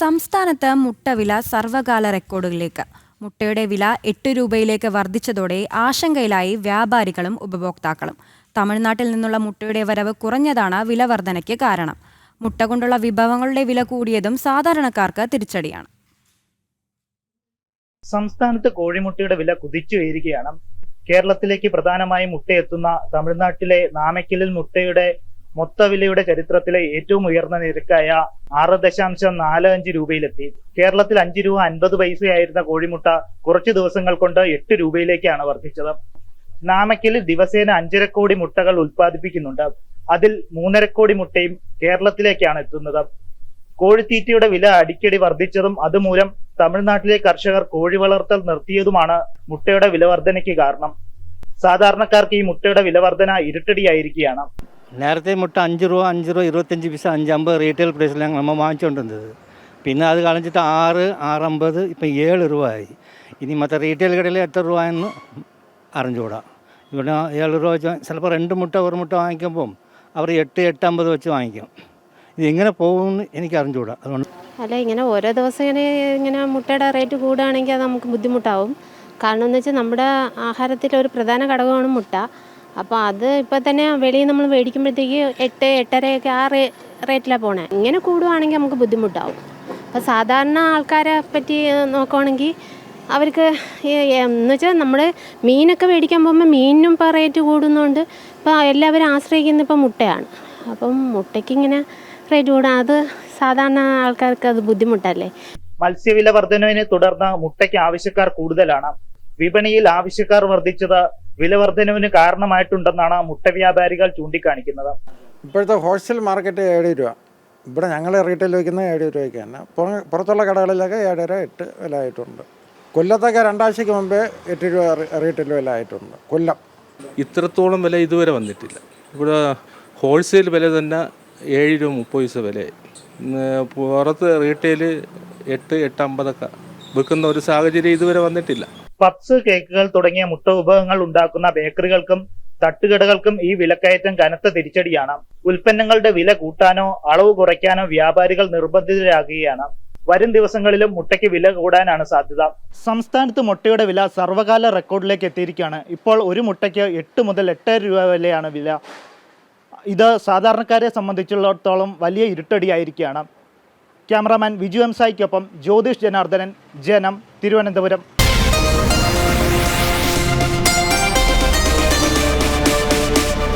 സംസ്ഥാനത്ത് മുട്ടവില സർവകാല റെക്കോർഡുകളിലേക്ക്. മുട്ടയുടെ വില 8 രൂപയിലേക്ക് വർദ്ധിച്ചതോടെ ആശങ്കയിലായി വ്യാപാരികളും ഉപഭോക്താക്കളും. തമിഴ്നാട്ടിൽ നിന്നുള്ള മുട്ടയുടെ വരവ് കുറഞ്ഞതാണ് വില വർധനയ്ക്ക് കാരണം. മുട്ട കൊണ്ടുള്ള വിഭവങ്ങളുടെ വില കൂടിയതും സാധാരണക്കാർക്ക് തിരിച്ചടിയാണ്. സംസ്ഥാനത്ത് കോഴിമുട്ടയുടെ വില കുതിച്ചുയരുകയാണ്. കേരളത്തിലേക്ക് പ്രധാനമായും മുട്ടയെത്തുന്ന തമിഴ്നാട്ടിലെ നാമക്കലിൽ മുട്ടയുടെ മൊത്തവിലയുടെ ചരിത്രത്തിലെ ഏറ്റവും ഉയർന്ന നിരക്കായ 6.45 രൂപയിലെത്തി. കേരളത്തിൽ 5 രൂപ 50 പൈസയായിരുന്ന കോഴിമുട്ട കുറച്ചു ദിവസങ്ങൾ കൊണ്ട് 8 രൂപയിലേക്കാണ് വർദ്ധിച്ചത്. നാമക്കലിൽ ദിവസേന 5.5 കോടി മുട്ടകൾ ഉൽപ്പാദിപ്പിക്കുന്നുണ്ട്. അതിൽ 3.5 കോടി മുട്ടയും കേരളത്തിലേക്കാണ് എത്തുന്നത്. കോഴിത്തീറ്റയുടെ വില അടിക്കടി വർദ്ധിച്ചതും അതുമൂലം തമിഴ്നാട്ടിലെ കർഷകർ കോഴി വളർത്തൽ നിർത്തിയതുമാണ് മുട്ടയുടെ വില വർധനയ്ക്ക് കാരണം. സാധാരണക്കാർക്ക് ഈ മുട്ടയുടെ വില വർധന ഇരുട്ടടിയായിരിക്കുകയാണ്. നേരത്തെ മുട്ട 5 രൂപ 25 പൈസ 5.50 റീറ്റെയിൽ പ്രൈസിലാണ് നമ്മൾ വാങ്ങിച്ചുകൊണ്ടിരുന്നത്. പിന്നെ അത് കളഞ്ഞിട്ട് 6.50 ഇപ്പം 7 രൂപ ആയി. ഇനി മറ്റേ റീറ്റെയിൽ കടയിൽ എത്ര രൂപ എന്ന് അറിഞ്ഞുകൂടാ. ഇവിടെ 7 രൂപ വെച്ച് ചിലപ്പോൾ 2 മുട്ട ഒരു മുട്ട വാങ്ങിക്കുമ്പം അവർ 8.50 വെച്ച് വാങ്ങിക്കും. ഇത് എങ്ങനെ പോകുമെന്ന് എനിക്ക് അറിഞ്ഞുകൂടാ. അതുകൊണ്ട് അല്ല, ഇങ്ങനെ ഓരോ ദിവസം ഇങ്ങനെ മുട്ടയുടെ റേറ്റ് കൂടുകയാണെങ്കിൽ അത് നമുക്ക് ബുദ്ധിമുട്ടാവും. കാരണം എന്ന് വെച്ചാൽ നമ്മുടെ ആഹാരത്തിലെ ഒരു പ്രധാന ഘടകമാണ് മുട്ട. അപ്പോൾ അത് ഇപ്പോൾ തന്നെ വെളിയിൽ നമ്മൾ മേടിക്കുമ്പോഴത്തേക്ക് 8, 8.5 ആ റേറ്റിലാണ് പോണേ. ഇങ്ങനെ കൂടുകയാണെങ്കിൽ നമുക്ക് ബുദ്ധിമുട്ടാവും. അപ്പോൾ സാധാരണ ആൾക്കാരെ പറ്റി നോക്കുകയാണെങ്കിൽ അവർക്ക് എന്ന് വെച്ചാൽ നമ്മൾ മീനൊക്കെ മേടിക്കാൻ പോകുമ്പോൾ മീനിനും ഇപ്പോൾ റേറ്റ് കൂടുന്നതുകൊണ്ട് ഇപ്പോൾ എല്ലാവരും ആശ്രയിക്കുന്നത് ഇപ്പോൾ മുട്ടയാണ്. അപ്പം മുട്ടയ്ക്ക് ഇങ്ങനെ റേറ്റ് കൂടാൻ അത് സാധാരണ ആൾക്കാർക്ക് അത് ബുദ്ധിമുട്ടല്ലേ. മത്സ്യവില വർധനവിനെ തുടർന്ന് മുട്ടയ്ക്ക് ആവശ്യക്കാർ കൂടുതലാണ്. വിപണിയിൽ ആവശ്യക്കാർ വർദ്ധിച്ചത് വില വർധനവിന് കാരണമായിട്ടുണ്ടെന്നാണ് മുട്ട വ്യാപാരികൾ ചൂണ്ടിക്കാണിക്കുന്നത്. ഇപ്പോഴത്തെ ഹോൾസെയിൽ മാർക്കറ്റ് 7 രൂപ. ഇവിടെ ഞങ്ങൾ റീറ്റെയിൽ വയ്ക്കുന്നത് 7 രൂപയ്ക്ക് തന്നെ. പുറത്തുള്ള കടകളിലൊക്കെ 7.5, 8 വില ആയിട്ടുണ്ട്. കൊല്ലത്തൊക്കെ 2 ആഴ്ചയ്ക്ക് മുമ്പേ 8 രൂപ റീറ്റെയിൽ വില ആയിട്ടുണ്ട്. കൊല്ലം ഇത്രത്തോളം വില ഇതുവരെ വന്നിട്ടില്ല. ഇവിടെ ഹോൾസെയിൽ വില തന്നെ 7 രൂപ 30 പൈസ വിലയായി. പുറത്ത് റീറ്റെയിൽ 8, 8.50 വിൽക്കുന്ന ഒരു സാഹചര്യം ഇതുവരെ വന്നിട്ടില്ല. പപ്സ്, കേക്കുകൾ തുടങ്ങിയ മുട്ട വിഭവങ്ങൾ ഉണ്ടാക്കുന്ന ബേക്കറികൾക്കും തട്ടുകടകൾക്കും ഈ വിലക്കയറ്റം കനത്ത തിരിച്ചടിയാണ്. ഉൽപ്പന്നങ്ങളുടെ വില കൂട്ടാനോ അളവ് കുറയ്ക്കാനോ വ്യാപാരികൾ നിർബന്ധിതരാകുകയാണ്. വരും ദിവസങ്ങളിലും മുട്ടയ്ക്ക് വില കൂടാനാണ് സാധ്യത. സംസ്ഥാനത്ത് മുട്ടയുടെ വില സർവകാല റെക്കോർഡിലേക്ക് എത്തിയിരിക്കുകയാണ്. ഇപ്പോൾ ഒരു മുട്ടയ്ക്ക് 8 മുതൽ 8.5 രൂപ വിലയാണ് വില. ഇത് സാധാരണക്കാരെ സംബന്ധിച്ചിടത്തോളം വലിയ ഇരുട്ടടിയായിരിക്കുകയാണ്. ക്യാമറാമാൻ വിജു എം സായിക്കൊപ്പം ജ്യോതിഷ് ജനാർദ്ദനൻ, ജനം, തിരുവനന്തപുരം.